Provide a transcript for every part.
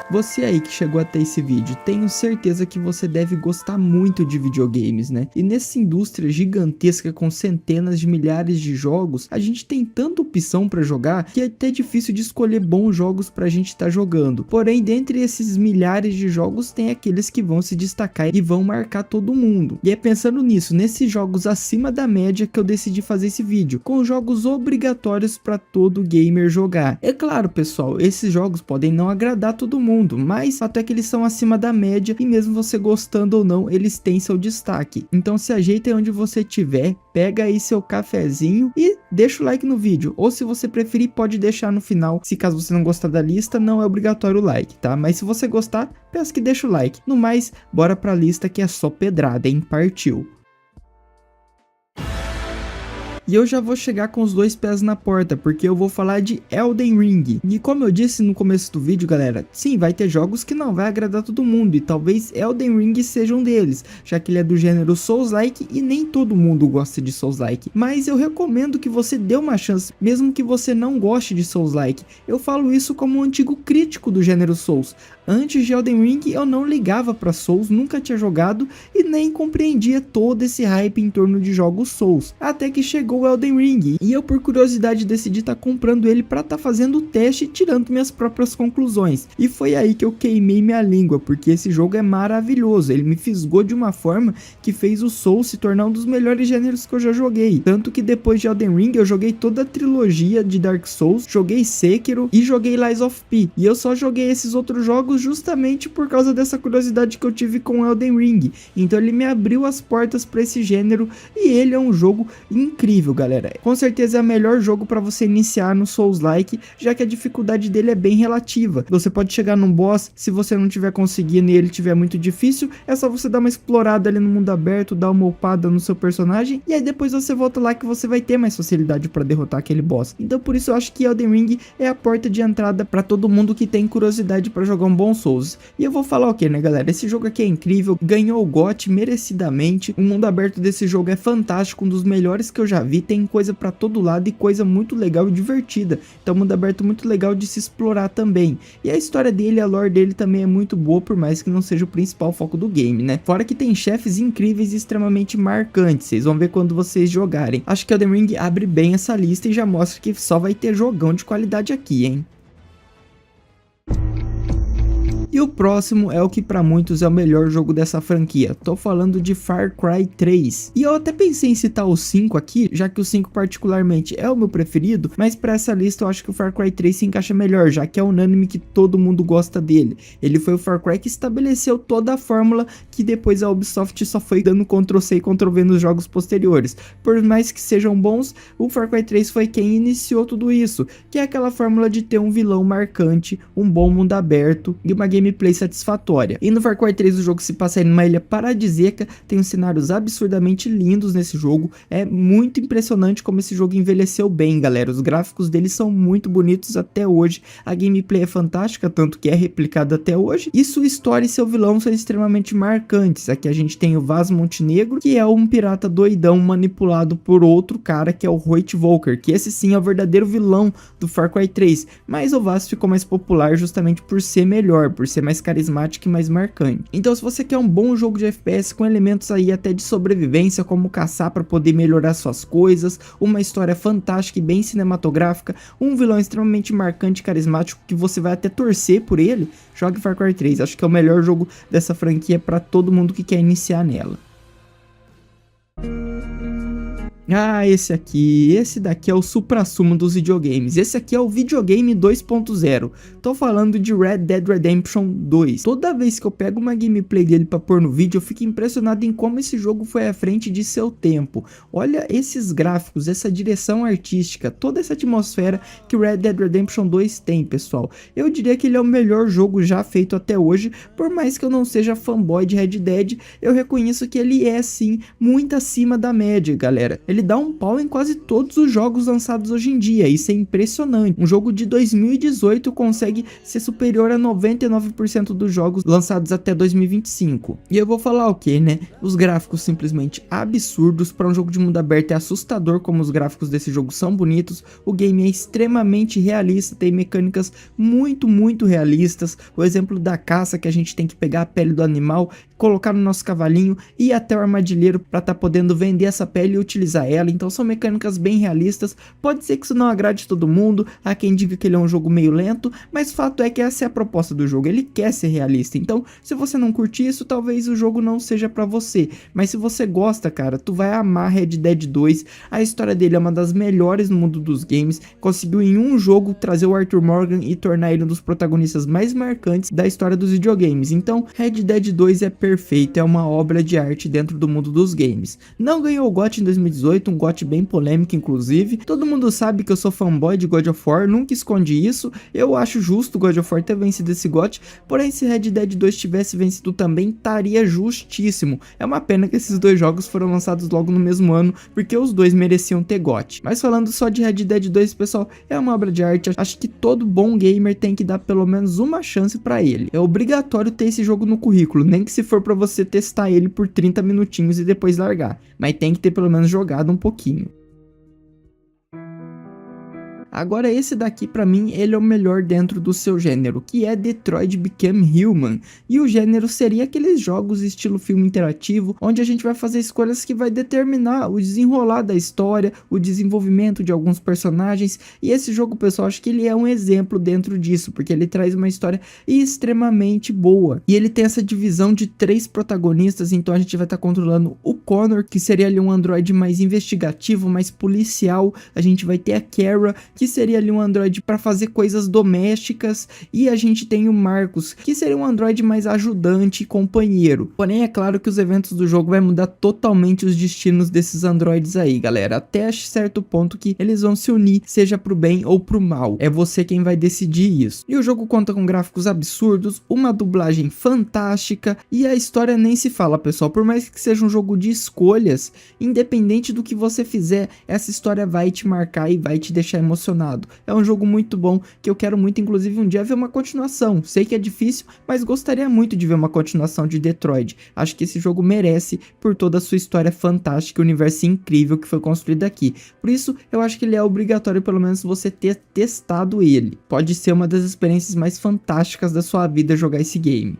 Você aí que chegou até esse vídeo, tenho certeza que você deve gostar muito de videogames, né? E nessa indústria gigantesca com centenas de milhares de jogos, a gente tem tanta opção para jogar que é até difícil de escolher bons jogos pra gente estar jogando. Porém, dentre esses milhares de jogos, tem aqueles que vão se destacar e vão marcar todo mundo. E é pensando nisso, nesses jogos acima da média, que eu decidi fazer esse vídeo, com jogos obrigatórios para todo gamer jogar. É claro, pessoal, esses jogos podem não agradar todo mundo, mas até que eles são acima da média e mesmo você gostando ou não, eles têm seu destaque. Então se ajeita aí onde você estiver, pega aí seu cafezinho e deixa o like no vídeo, ou se você preferir pode deixar no final, se caso você não gostar da lista, não é obrigatório o like, tá? Mas se você gostar, peço que deixa o like. No mais, bora pra lista que é só pedrada, hein? Partiu! E eu já vou chegar com os dois pés na porta, porque eu vou falar de Elden Ring. E como eu disse no começo do vídeo, galera, sim, vai ter jogos que não vai agradar todo mundo, e talvez Elden Ring seja um deles, já que ele é do gênero Souls-like e nem todo mundo gosta de Souls-like. Mas eu recomendo que você dê uma chance, mesmo que você não goste de Souls-like. Eu falo isso como um antigo crítico do gênero Souls. Antes de Elden Ring eu não ligava para Souls, nunca tinha jogado e nem compreendia todo esse hype em torno de jogos Souls. Até que chegou o Elden Ring e eu por curiosidade decidi estar comprando ele para estar fazendo o teste e tirando minhas próprias conclusões. E foi aí que eu queimei minha língua, porque esse jogo é maravilhoso, ele me fisgou de uma forma que fez o Souls se tornar um dos melhores gêneros que eu já joguei. Tanto que depois de Elden Ring eu joguei toda a trilogia de Dark Souls, joguei Sekiro e joguei Lies of P. E eu só joguei esses outros jogos justamente por causa dessa curiosidade que eu tive com Elden Ring. Então ele me abriu as portas para esse gênero e ele é um jogo incrível, galera. Com certeza é o melhor jogo para você iniciar no Souls-like, já que a dificuldade dele é bem relativa. Você pode chegar num boss, se você não tiver conseguindo e ele tiver muito difícil, é só você dar uma explorada ali no mundo aberto, dar uma upada no seu personagem e aí depois você volta lá que você vai ter mais facilidade para derrotar aquele boss. Então por isso eu acho que Elden Ring é a porta de entrada para todo mundo que tem curiosidade para jogar um bom Souls. E eu vou falar o que, né, galera? Esse jogo aqui é incrível, ganhou o GOT merecidamente. O mundo aberto desse jogo é fantástico, um dos melhores que eu já vi. Tem coisa pra todo lado e coisa muito legal e divertida. Então mundo aberto muito legal de se explorar também. E a história dele, a lore dele também é muito boa, por mais que não seja o principal foco do game, né? Fora que tem chefes incríveis e extremamente marcantes. Vocês vão ver quando vocês jogarem. Acho que Elden Ring abre bem essa lista e já mostra que só vai ter jogão de qualidade aqui, hein? E o próximo é o que para muitos é o melhor jogo dessa franquia, tô falando de Far Cry 3. E eu até pensei em citar o 5 aqui, já que o 5 particularmente é o meu preferido, mas para essa lista eu acho que o Far Cry 3 se encaixa melhor, já que é unânime que todo mundo gosta dele. Ele foi o Far Cry que estabeleceu toda a fórmula que depois a Ubisoft só foi dando Ctrl+C e Ctrl+V nos jogos posteriores. Por mais que sejam bons, o Far Cry 3 foi quem iniciou tudo isso, que é aquela fórmula de ter um vilão marcante, um bom mundo aberto e uma gameplay satisfatória. E no Far Cry 3 o jogo se passa em uma ilha paradisíaca, tem uns cenários absurdamente lindos nesse jogo, é muito impressionante como esse jogo envelheceu bem, galera. Os gráficos dele são muito bonitos até hoje, a gameplay é fantástica, tanto que é replicada até hoje, e sua história e seu vilão são extremamente marcantes. Aqui a gente tem o Vaz Montenegro, que é um pirata doidão manipulado por outro cara que é o Hoyt Volker, que esse sim é o verdadeiro vilão do Far Cry 3, mas o Vaz ficou mais popular justamente por ser melhor, por ser mais carismático e mais marcante. Então se você quer um bom jogo de FPS com elementos aí até de sobrevivência, como caçar para poder melhorar suas coisas, uma história fantástica e bem cinematográfica, um vilão extremamente marcante e carismático que você vai até torcer por ele, jogue Far Cry 3. Acho que é o melhor jogo dessa franquia para todo mundo que quer iniciar nela. Ah, esse daqui é o suprassumo dos videogames. Esse aqui é o videogame 2.0. Tô falando de Red Dead Redemption 2. Toda vez que eu pego uma gameplay dele pra pôr no vídeo, eu fico impressionado em como esse jogo foi à frente de seu tempo. Olha esses gráficos, essa direção artística, toda essa atmosfera que Red Dead Redemption 2 tem, pessoal. Eu diria que ele é o melhor jogo já feito até hoje. Por mais que eu não seja fanboy de Red Dead, eu reconheço que ele é sim muito acima da média, galera. Ele ele dá um pau em quase todos os jogos lançados hoje em dia, isso é impressionante. Um jogo de 2018 consegue ser superior a 99% dos jogos lançados até 2025. E eu vou falar o que, né? Os gráficos simplesmente absurdos, para um jogo de mundo aberto é assustador como os gráficos desse jogo são bonitos, o game é extremamente realista, tem mecânicas muito realistas, o exemplo da caça que a gente tem que pegar a pele do animal, colocar no nosso cavalinho e ir até o armadilheiro para estar podendo vender essa pele e utilizar ela, então são mecânicas bem realistas. Pode ser que isso não agrade todo mundo, há quem diga que ele é um jogo meio lento, mas fato é que essa é a proposta do jogo, ele quer ser realista, então se você não curte isso, talvez o jogo não seja para você, mas se você gosta, cara, tu vai amar Red Dead 2, a história dele é uma das melhores no mundo dos games, conseguiu em um jogo trazer o Arthur Morgan e tornar ele um dos protagonistas mais marcantes da história dos videogames, então Red Dead 2 é perfeito, é uma obra de arte dentro do mundo dos games. Não ganhou o GOT em 2018, um GOT bem polêmico inclusive, todo mundo sabe que eu sou fanboy de God of War, nunca escondi isso, eu acho justo God of War ter vencido esse GOT, porém se Red Dead 2 tivesse vencido também, estaria justíssimo. É uma pena que esses dois jogos foram lançados logo no mesmo ano, porque os dois mereciam ter GOT. Mas falando só de Red Dead 2, pessoal, é uma obra de arte, acho que todo bom gamer tem que dar pelo menos uma chance pra ele. É obrigatório ter esse jogo no currículo, nem que se for pra você testar ele por 30 minutinhos e depois largar, mas tem que ter pelo menos jogado um pouquinho. Agora esse daqui pra mim, ele é o melhor dentro do seu gênero, que é Detroit Become Human, e o gênero seria aqueles jogos estilo filme interativo, onde a gente vai fazer escolhas que vai determinar o desenrolar da história, o desenvolvimento de alguns personagens, e esse jogo, pessoal, acho que ele é um exemplo dentro disso, porque ele traz uma história extremamente boa, e ele tem essa divisão de 3 protagonistas, então a gente vai estar controlando o Connor, que seria ali um androide mais investigativo, mais policial, a gente vai ter a Kara, que seria ali um androide para fazer coisas domésticas, e a gente tem o Marcus, que seria um androide mais ajudante e companheiro. Porém é claro que os eventos do jogo vai mudar totalmente os destinos desses androides aí, galera, até certo ponto que eles vão se unir, seja pro bem ou pro mal, é você quem vai decidir isso. E o jogo conta com gráficos absurdos, uma dublagem fantástica, e a história nem se fala, pessoal, por mais que seja um jogo de escolhas, independente do que você fizer, essa história vai te marcar e vai te deixar emocionado. É um jogo muito bom, que eu quero muito, inclusive um dia ver uma continuação. Sei que é difícil, mas gostaria muito de ver uma continuação de Detroit. Acho que esse jogo merece por toda a sua história fantástica e universo incrível que foi construído aqui. Por isso, eu acho que ele é obrigatório pelo menos você ter testado ele. Pode ser uma das experiências mais fantásticas da sua vida jogar esse game.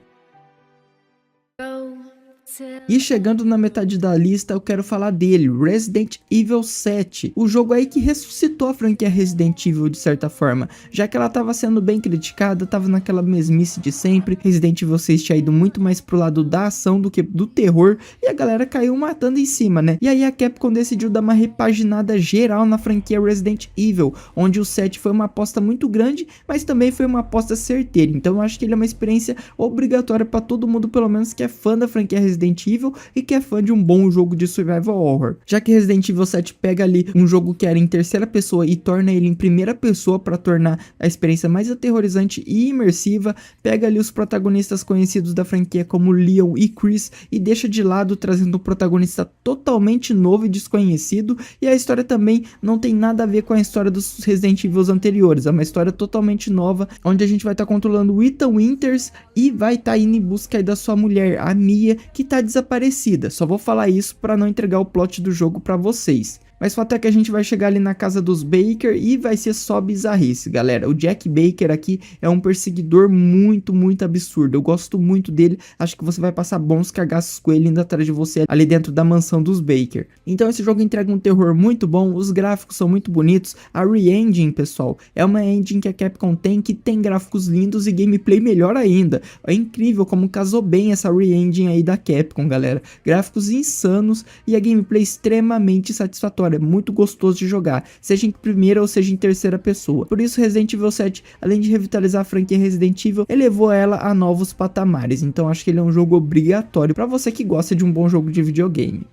E chegando na metade da lista, eu quero falar dele, Resident Evil 7. O jogo aí que ressuscitou a franquia Resident Evil de certa forma, já que ela estava sendo bem criticada, estava naquela mesmice de sempre. Resident Evil 6 tinha ido muito mais pro lado da ação do que do terror, e a galera caiu matando em cima, né? E aí a Capcom decidiu dar uma repaginada geral na franquia Resident Evil, onde o 7 foi uma aposta muito grande, mas também foi uma aposta certeira. Então eu acho que ele é uma experiência obrigatória para todo mundo, pelo menos que é fã da franquia Resident Evil e que é fã de um bom jogo de survival horror. Já que Resident Evil 7 pega ali um jogo que era em terceira pessoa e torna ele em primeira pessoa para tornar a experiência mais aterrorizante e imersiva, pega ali os protagonistas conhecidos da franquia como Leon e Chris e deixa de lado, trazendo um protagonista totalmente novo e desconhecido, e a história também não tem nada a ver com a história dos Resident Evil anteriores, é uma história totalmente nova, onde a gente vai estar controlando o Ethan Winters e vai estar indo em busca aí da sua mulher, a Mia, que tá desaparecida. Só vou falar isso para não entregar o plot do jogo para vocês. Mas o fato é que a gente vai chegar ali na casa dos Baker e vai ser só bizarrice, galera. O Jack Baker aqui é um perseguidor muito absurdo. Eu gosto muito dele, acho que você vai passar bons cagaços com ele indo atrás de você ali dentro da mansão dos Baker. Então esse jogo entrega um terror muito bom, os gráficos são muito bonitos. A Re-Engine, pessoal, é uma engine que a Capcom tem, que tem gráficos lindos e gameplay melhor ainda. É incrível como casou bem essa Re-Engine aí da Capcom, galera. Gráficos insanos e a gameplay extremamente satisfatória. É muito gostoso de jogar, seja em primeira ou seja em terceira pessoa. Por isso Resident Evil 7, além de revitalizar a franquia Resident Evil, elevou ela a novos patamares. Então acho que ele é um jogo obrigatório para você que gosta de um bom jogo de videogame.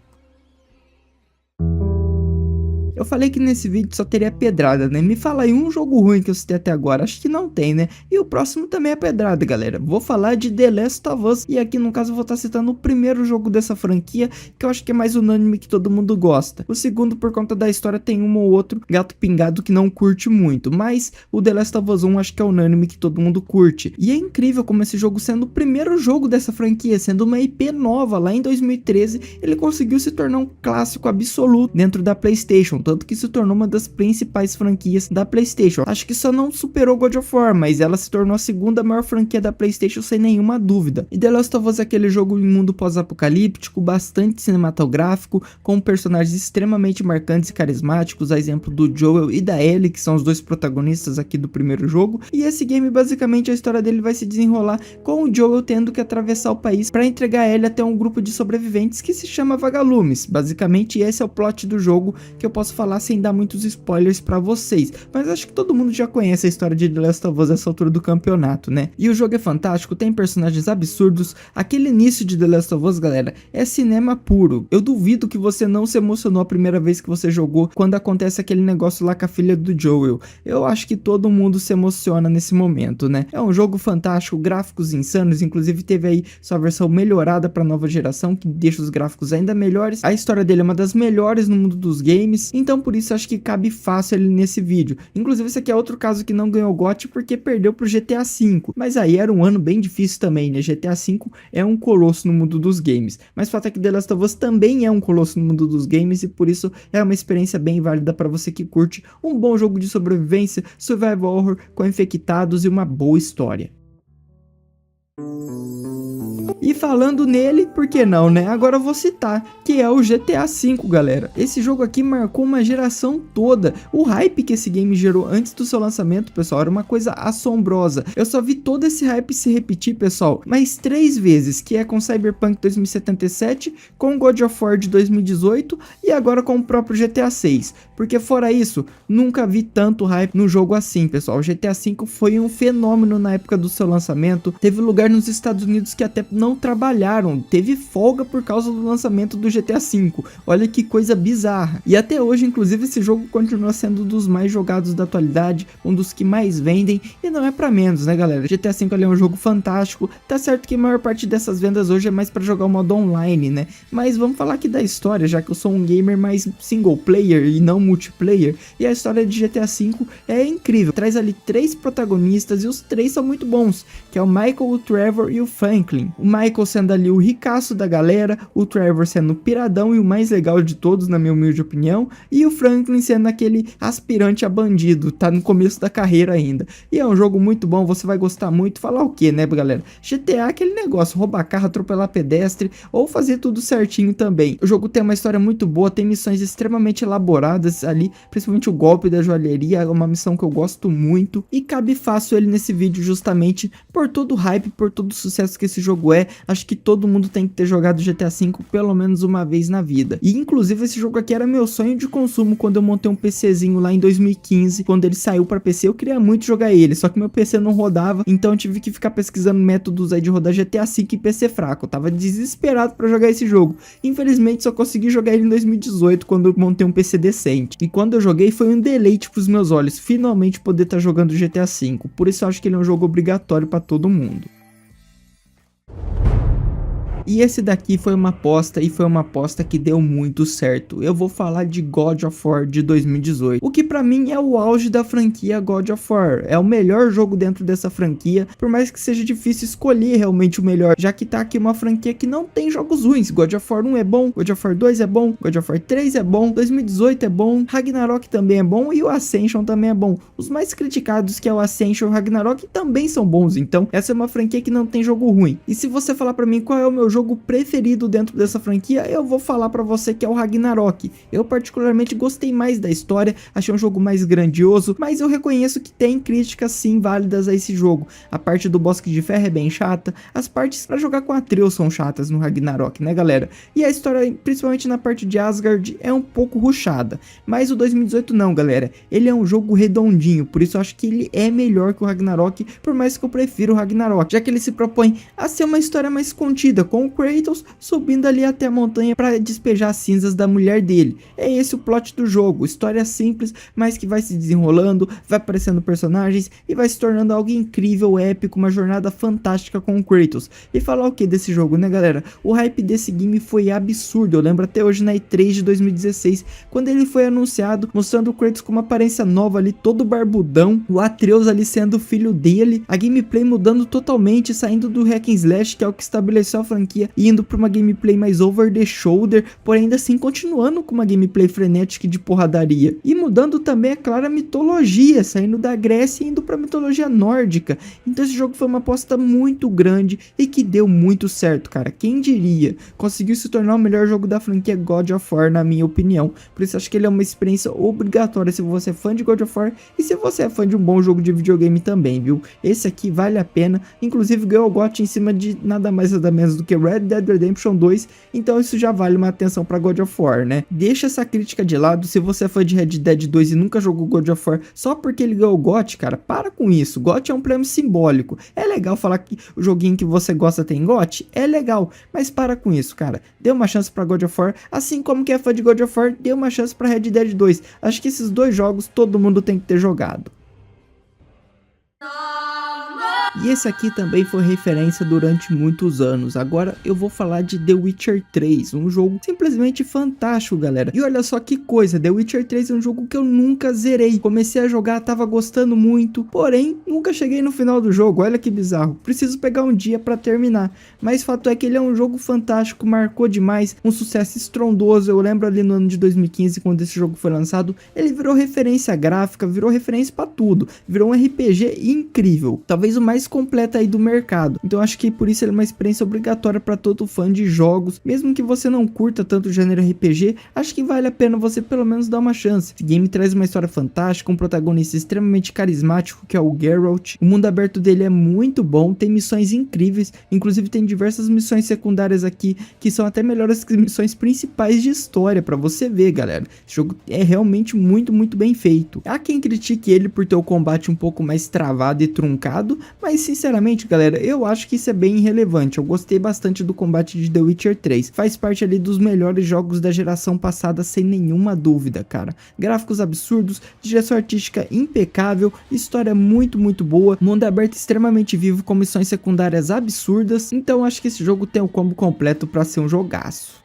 Eu eu falei que nesse vídeo só teria pedrada, né? Me fala aí um jogo ruim que eu citei até agora, acho que não tem, né? E o próximo também é pedrada, galera. Vou falar de The Last of Us, e aqui no caso eu vou estar citando o primeiro jogo dessa franquia, que eu acho que é mais unânime, que todo mundo gosta. O segundo, por conta da história, tem um ou outro gato pingado que não curte muito, mas o The Last of Us 1 acho que é unânime, que todo mundo curte. E é incrível como esse jogo, sendo o primeiro jogo dessa franquia, sendo uma IP nova lá em 2013, ele conseguiu se tornar um clássico absoluto dentro da PlayStation, tanto que se tornou uma das principais franquias da PlayStation. Acho que só não superou God of War, mas ela se tornou a segunda maior franquia da PlayStation sem nenhuma dúvida. E The Last of Us é aquele jogo em mundo pós-apocalíptico, bastante cinematográfico, com personagens extremamente marcantes e carismáticos, a exemplo do Joel e da Ellie, que são os dois protagonistas aqui do primeiro jogo. E esse game, basicamente, a história dele vai se desenrolar com o Joel tendo que atravessar o país para entregar a Ellie até um grupo de sobreviventes que se chama Vagalumes. Basicamente, esse é o plot do jogo, que eu posso falar sem dar muitos spoilers para vocês, mas acho que todo mundo já conhece a história de The Last of Us essa altura do campeonato, né? E o jogo é fantástico, tem personagens absurdos. Aquele início de The Last of Us, galera, é cinema puro. Eu duvido que você não se emocionou a primeira vez que você jogou, quando acontece aquele negócio lá com a filha do Joel. Eu acho que todo mundo se emociona nesse momento, né? É um jogo fantástico, gráficos insanos, inclusive teve aí sua versão melhorada para nova geração, que deixa os gráficos ainda melhores. A história dele é uma das melhores no mundo dos games, então por isso acho que cabe fácil ele nesse vídeo. Inclusive esse aqui é outro caso que não ganhou o GOT porque perdeu pro GTA V, mas aí era um ano bem difícil também, né? GTA V é um colosso no mundo dos games, mas o fato é que The Last of Us também é um colosso no mundo dos games, e por isso é uma experiência bem válida para você que curte um bom jogo de sobrevivência, survival horror com infectados e uma boa história. E falando nele, por que não, né? Agora eu vou citar, que é o GTA V, galera. Esse jogo aqui marcou uma geração toda. O hype que esse game gerou antes do seu lançamento, pessoal, era uma coisa assombrosa. Eu só vi todo esse hype se repetir, pessoal, mais 3 vezes, que é com Cyberpunk 2077, com God of War de 2018 e agora com o próprio GTA 6. Porque fora isso, nunca vi tanto hype no jogo assim, pessoal. O GTA V foi um fenômeno na época do seu lançamento. Teve lugar nos Estados Unidos que até não trabalharam, teve folga por causa do lançamento do GTA V. Olha que coisa bizarra. E até hoje, inclusive, esse jogo continua sendo um dos mais jogados da atualidade, um dos que mais vendem, e não é pra menos, né, galera? GTA V ali é um jogo fantástico. Tá certo que a maior parte dessas vendas hoje é mais pra jogar o modo online, né? Mas vamos falar aqui da história, já que eu sou um gamer mais single player e não multiplayer, e a história de GTA V é incrível. Traz ali 3 protagonistas e os 3 são muito bons, que é o Michael, o Trevor e o Franklin. O Michael sendo ali o ricaço da galera, o Trevor sendo o piradão e o mais legal de todos, na minha humilde opinião, e o Franklin sendo aquele aspirante a bandido, tá no começo da carreira ainda. E é um jogo muito bom, você vai gostar muito. Falar o que, né, galera? GTA é aquele negócio, roubar carro, atropelar pedestre, ou fazer tudo certinho também. O jogo tem uma história muito boa, tem missões extremamente elaboradas ali, principalmente o golpe da joalheria, é uma missão que eu gosto muito, e cabe fácil ele nesse vídeo justamente por todo o hype, por todo o sucesso que esse jogo é. Acho que todo mundo tem que ter jogado GTA V pelo menos uma vez na vida. E inclusive esse jogo aqui era meu sonho de consumo quando eu montei um PCzinho lá em 2015, quando ele saiu para PC. Eu queria muito jogar ele, só que meu PC não rodava, então eu tive que ficar pesquisando métodos aí de rodar GTA V em PC fraco. Eu tava desesperado para jogar esse jogo. Infelizmente só consegui jogar ele em 2018, quando eu montei um PC decente. E quando eu joguei foi um deleite pros meus olhos, finalmente poder estar jogando GTA V. Por isso eu acho que ele é um jogo obrigatório para todo mundo. E esse daqui foi uma aposta, e foi uma aposta que deu muito certo. Eu vou falar de God of War de 2018, o que pra mim é o auge da franquia God of War. É o melhor jogo dentro dessa franquia, por mais que seja difícil escolher realmente o melhor, já que tá aqui uma franquia que não tem jogos ruins. God of War 1 é bom, God of War 2 é bom, God of War 3 é bom, 2018 é bom, Ragnarok também é bom e o Ascension também é bom. Os mais criticados, que é o Ascension e o Ragnarok, também são bons, então essa é uma franquia que não tem jogo ruim. E se você falar pra mim qual é o meu jogo preferido dentro dessa franquia, eu vou falar pra você que é o Ragnarok. Eu particularmente gostei mais da história, achei um jogo mais grandioso, mas eu reconheço que tem críticas sim válidas a esse jogo. A parte do Bosque de Ferro é bem chata, as partes pra jogar com Atreus são chatas no Ragnarok, né, galera? E a história, principalmente na parte de Asgard, é um pouco rushada. Mas o 2018 não, galera. Ele é um jogo redondinho, por isso eu acho que ele é melhor que o Ragnarok, por mais que eu prefira o Ragnarok, já que ele se propõe a ser uma história mais contida, com com o Kratos subindo ali até a montanha para despejar as cinzas da mulher dele. É esse o plot do jogo, história simples, mas que vai se desenrolando, vai aparecendo personagens e vai se tornando algo incrível, épico, uma jornada fantástica com o Kratos. E falar o que desse jogo, né galera? O hype desse game foi absurdo, eu lembro até hoje na E3 de 2016, quando ele foi anunciado, mostrando o Kratos com uma aparência nova ali, todo barbudão, o Atreus ali sendo o filho dele, a gameplay mudando totalmente, saindo do hack and slash, que é o que estabeleceu a franquia, e indo para uma gameplay mais over the shoulder, porém ainda assim continuando com uma gameplay frenética de porradaria. E mudando também, é claro, a mitologia, saindo da Grécia e indo para a mitologia nórdica. Então esse jogo foi uma aposta muito grande e que deu muito certo, cara. Quem diria? Conseguiu se tornar o melhor jogo da franquia God of War, na minha opinião. Por isso acho que ele é uma experiência obrigatória se você é fã de God of War e se você é fã de um bom jogo de videogame também, viu? Esse aqui vale a pena, inclusive ganhou o GOT em cima de nada mais nada menos do que Red Dead Redemption 2, então isso já vale uma atenção pra God of War, né? Deixa essa crítica de lado, se você é fã de Red Dead 2 e nunca jogou God of War só porque ele ganhou o GOT, cara, para com isso. GOT é um prêmio simbólico. É legal falar que o joguinho que você gosta tem GOT? É legal, mas para com isso, cara. Dê uma chance pra God of War, assim como quem é fã de God of War, dê uma chance pra Red Dead 2. Acho que esses dois jogos todo mundo tem que ter jogado. E esse aqui também foi referência durante muitos anos. Agora eu vou falar de The Witcher 3, um jogo simplesmente fantástico, galera. E olha só que coisa, The Witcher 3 é um jogo que eu nunca zerei. Comecei a jogar, tava gostando muito, porém nunca cheguei no final do jogo. Olha que bizarro. Preciso pegar um dia pra terminar. Mas fato é que ele é um jogo fantástico, marcou demais, um sucesso estrondoso. Eu lembro ali no ano de 2015, quando esse jogo foi lançado, ele virou referência gráfica, virou referência pra tudo. Virou um RPG incrível, talvez o mais completa aí do mercado. Então acho que por isso ele é uma experiência obrigatória para todo fã de jogos, mesmo que você não curta tanto o gênero RPG, acho que vale a pena você pelo menos dar uma chance. Esse game traz uma história fantástica, um protagonista extremamente carismático que é o Geralt, o mundo aberto dele é muito bom, tem missões incríveis, inclusive tem diversas missões secundárias aqui que são até melhores que as missões principais de história, para você ver, galera. Esse jogo é realmente muito bem feito. Há quem critique ele por ter o combate um pouco mais travado e truncado, mas sinceramente, galera, eu acho que isso é bem irrelevante. Eu gostei bastante do combate de The Witcher 3. Faz parte ali dos melhores jogos da geração passada, sem nenhuma dúvida, cara. Gráficos absurdos, direção artística impecável, história muito boa, mundo aberto extremamente vivo com missões secundárias absurdas. Então acho que esse jogo tem o combo completo para ser um jogaço.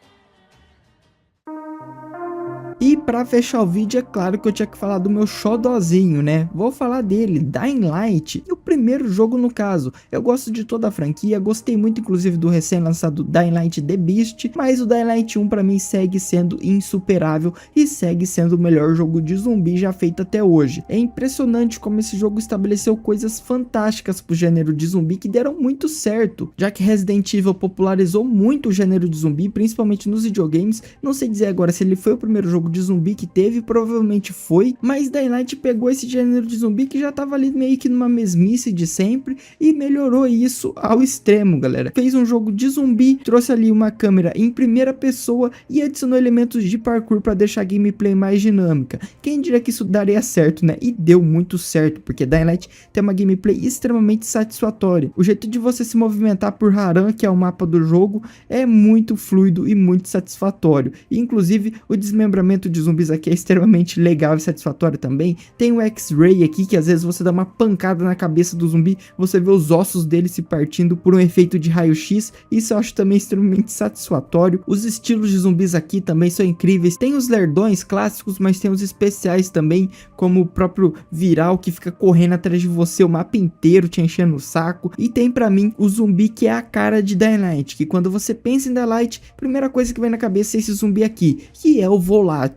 E pra fechar o vídeo, é claro que eu tinha que falar do meu xodozinho, né? Vou falar dele, Dying Light, e o primeiro jogo no caso. Eu gosto de toda a franquia, gostei muito inclusive do recém-lançado Dying Light The Beast, mas o Dying Light 1 pra mim segue sendo insuperável e segue sendo o melhor jogo de zumbi já feito até hoje. É impressionante como esse jogo estabeleceu coisas fantásticas pro gênero de zumbi que deram muito certo, já que Resident Evil popularizou muito o gênero de zumbi, principalmente nos videogames. Não sei dizer agora se ele foi o primeiro jogo de zumbi que teve, provavelmente foi, mas Dying Light pegou esse gênero de zumbi que já tava ali meio que numa mesmice de sempre e melhorou isso ao extremo, galera. Fez um jogo de zumbi, trouxe ali uma câmera em primeira pessoa e adicionou elementos de parkour para deixar a gameplay mais dinâmica. Quem diria que isso daria certo, né? E deu muito certo, porque Dying Light tem uma gameplay extremamente satisfatória. O jeito de você se movimentar por Harran, que é o mapa do jogo, é muito fluido e muito satisfatório. E, inclusive, o desmembramento de zumbis aqui é extremamente legal e satisfatório também. Tem o X-Ray aqui, que às vezes você dá uma pancada na cabeça do zumbi, você vê os ossos dele se partindo por um efeito de raio-x. Isso eu acho também extremamente satisfatório. Os estilos de zumbis aqui também são incríveis. Tem os lerdões clássicos, mas tem os especiais também, como o próprio Viral, que fica correndo atrás de você o mapa inteiro, te enchendo o saco. E tem pra mim o zumbi que é a cara de Dying Light, que quando você pensa em Dying Light, a primeira coisa que vem na cabeça é esse zumbi aqui, que é o Volátil.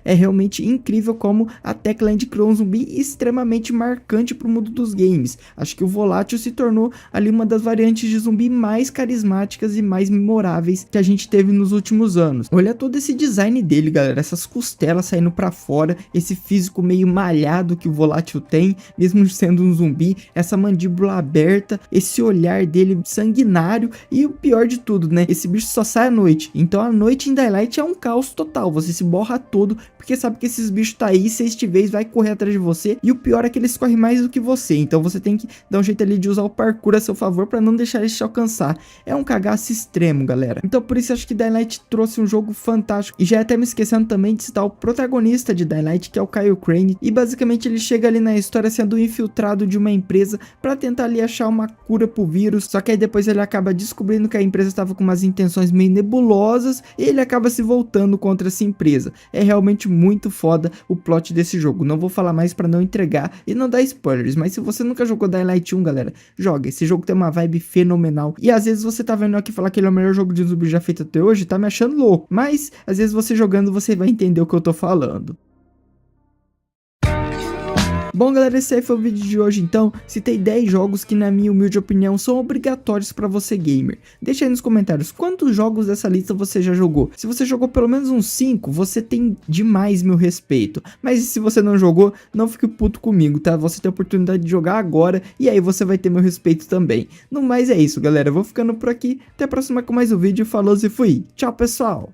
É realmente incrível como a Techland criou um zumbi extremamente marcante para o mundo dos games. Acho que o Volátil se tornou ali uma das variantes de zumbi mais carismáticas e mais memoráveis que a gente teve nos últimos anos. Olha todo esse design dele, galera, essas costelas saindo para fora, esse físico meio malhado que o Volátil tem, mesmo sendo um zumbi, essa mandíbula aberta, esse olhar dele sanguinário e o pior de tudo, né? Esse bicho só sai à noite, então a noite em Dying Light é um caos total, você se borra todo todo, porque sabe que esses bichos tá aí, se te vez vai correr atrás de você, e o pior é que eles correm mais do que você, então você tem que dar um jeito ali de usar o parkour a seu favor pra não deixar eles te alcançar. É um cagaço extremo, galera. Então por isso acho que Dying Light trouxe um jogo fantástico, e já até me esquecendo também de citar o protagonista de Dying Light, que é o Kyle Crane, e basicamente ele chega ali na história sendo infiltrado de uma empresa pra tentar ali achar uma cura pro vírus, só que aí depois ele acaba descobrindo que a empresa estava com umas intenções meio nebulosas, e ele acaba se voltando contra essa empresa. É realmente muito foda o plot desse jogo, não vou falar mais pra não entregar e não dar spoilers, mas se você nunca jogou Dying Light 1, galera, joga, esse jogo tem uma vibe fenomenal, e às vezes você tá vendo aqui falar que ele é o melhor jogo de zumbi já feito até hoje, tá me achando louco, mas às vezes você jogando você vai entender o que eu tô falando. Bom, galera, esse aí foi o vídeo de hoje. Então, citei 10 jogos que na minha humilde opinião são obrigatórios para você gamer. Deixa aí nos comentários quantos jogos dessa lista você já jogou. Se você jogou pelo menos uns 5, você tem demais meu respeito. Mas se você não jogou, não fique puto comigo, tá? Você tem a oportunidade de jogar agora e aí você vai ter meu respeito também. No mais é isso, galera, eu vou ficando por aqui. Até a próxima com mais um vídeo. Falou e fui. Tchau, pessoal.